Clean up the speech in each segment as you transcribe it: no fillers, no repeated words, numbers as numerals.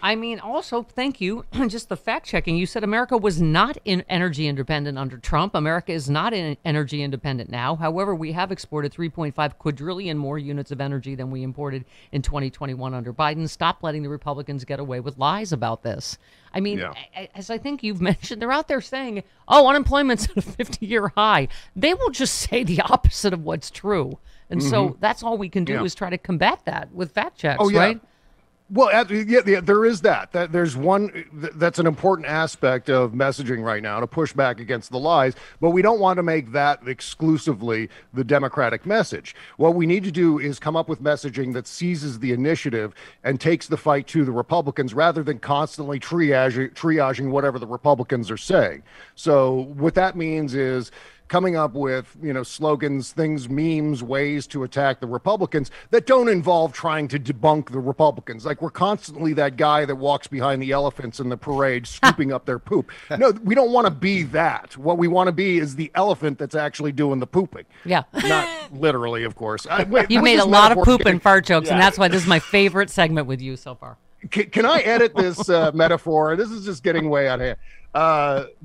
I mean, also, thank you. Just the fact checking. You said America was not energy independent under Trump. America is not energy independent now. However, we have exported 3.5 quadrillion more units of energy than we imported in 2021 under Biden. Stop letting the Republicans get away with lies about this. I mean, as I think you've mentioned, they're out there saying, oh, unemployment's at a 50-year high. They will just say the opposite of what's true. And so that's all we can do is try to combat that with fact checks, right? Well, there is that. There's one that's an important aspect of messaging right now to push back against the lies, but we don't want to make that exclusively the Democratic message. What we need to do is come up with messaging that seizes the initiative and takes the fight to the Republicans rather than constantly triaging whatever the Republicans are saying. So what that means is coming up with, slogans, things, memes, ways to attack the Republicans that don't involve trying to debunk the Republicans. Like we're constantly that guy that walks behind the elephants in the parade, scooping up their poop. No, we don't want to be that. What we want to be is the elephant that's actually doing the pooping. Yeah. Not literally, of course. You made a lot of poop and fart jokes, and that's why this is my favorite segment with you so far. Can I edit this metaphor? This is just getting way out of hand.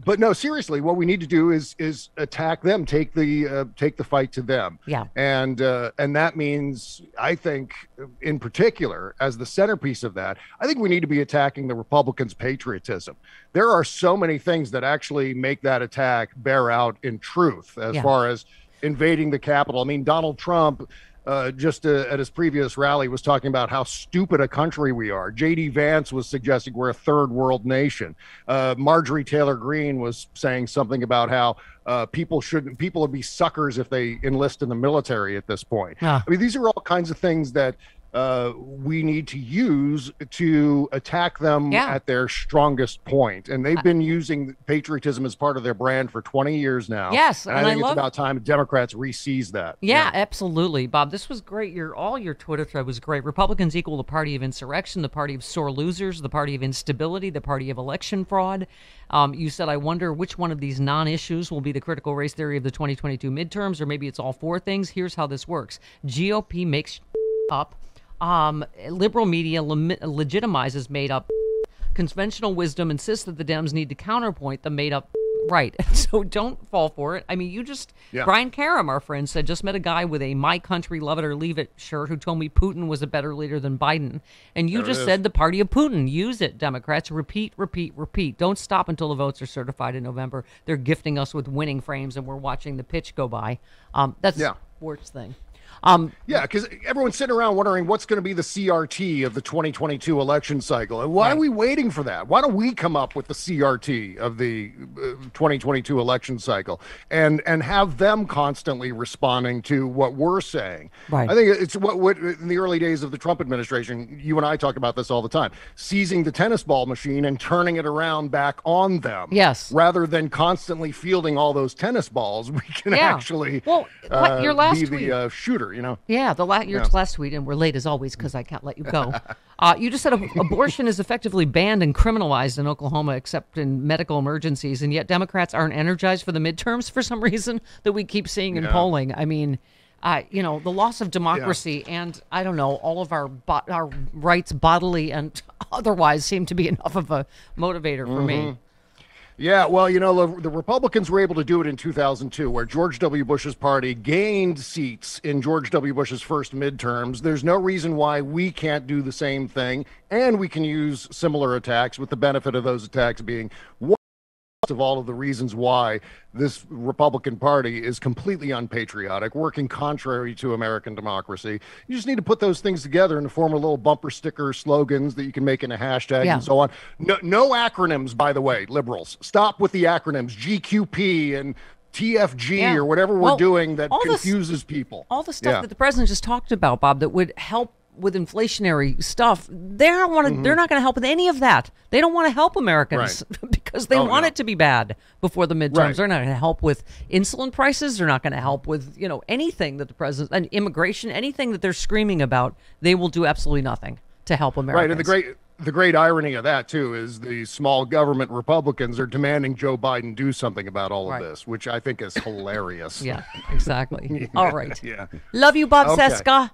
But no, seriously, what we need to do is attack them, take the fight to them. Yeah. And that means, I think, in particular, as the centerpiece of that, I think we need to be attacking the Republicans' patriotism. There are so many things that actually make that attack bear out in truth, as far as invading the Capitol. I mean, Donald Trump, just at his previous rally, was talking about how stupid a country we are. J.D. Vance was suggesting we're a third world nation. Marjorie Taylor Greene was saying something about how people would be suckers if they enlist in the military at this point. I mean, these are all kinds of things that we need to use to attack them at their strongest point. And they've been using patriotism as part of their brand for 20 years now. Yes. And I think it's about time Democrats re-seize that. Yeah, absolutely. Bob, this was great. All your Twitter thread was great. Republicans equal the party of insurrection, the party of sore losers, the party of instability, the party of election fraud. You said, I wonder which one of these non-issues will be the critical race theory of the 2022 midterms, or maybe it's all four things. Here's how this works. GOP makes up. Liberal media legitimizes made up. Conventional wisdom insists that the Dems need to counterpoint the made up right. So don't fall for it. I mean, Brian Karam, our friend, said, just met a guy with a My Country, Love It or Leave It shirt who told me Putin was a better leader than Biden. And you just said the party of Putin. Use it, Democrats. Repeat, repeat, repeat. Don't stop until the votes are certified in November. They're gifting us with winning frames and we're watching the pitch go by. That's the worst thing. Because everyone's sitting around wondering what's going to be the CRT of the 2022 election cycle. And why are we waiting for that? Why don't we come up with the CRT of the 2022 election cycle and have them constantly responding to what we're saying? Right. I think it's what in the early days of the Trump administration, you and I talk about this all the time, seizing the tennis ball machine and turning it around back on them. Yes. Rather than constantly fielding all those tennis balls, we can actually your last be tweet. The shooter. Yeah, your last tweet, and we're late as always because I can't let you go. You just said abortion is effectively banned and criminalized in Oklahoma, except in medical emergencies, and yet Democrats aren't energized for the midterms for some reason that we keep seeing in polling. I mean, the loss of democracy and, I don't know, all of our rights, bodily and otherwise, seem to be enough of a motivator for me. Yeah, well, the Republicans were able to do it in 2002, where George W. Bush's party gained seats in George W. Bush's first midterms. There's no reason why we can't do the same thing, and we can use similar attacks, with the benefit of those attacks being one of all of the reasons why this Republican Party is completely unpatriotic, working contrary to American democracy. You just need to put those things together and form a little bumper sticker slogans that you can make in a hashtag and so on. No acronyms, by the way, liberals. Stop with the acronyms, GQP and TFG or whatever we're doing that confuses people. All the stuff that the president just talked about, Bob, that would help with inflationary stuff, they don't want to. They're not going to help with any of that. They don't want to help Americans because they want it to be bad before the midterms. They're not going to help with insulin prices. They're not going to help with anything that the president and immigration, anything that they're screaming about. They will do absolutely nothing to help Americans. Right, and the great irony of that too is the small government Republicans are demanding Joe Biden do something about all of this, which I think is hilarious. Yeah, exactly. All right. Love you, Bob Cesca.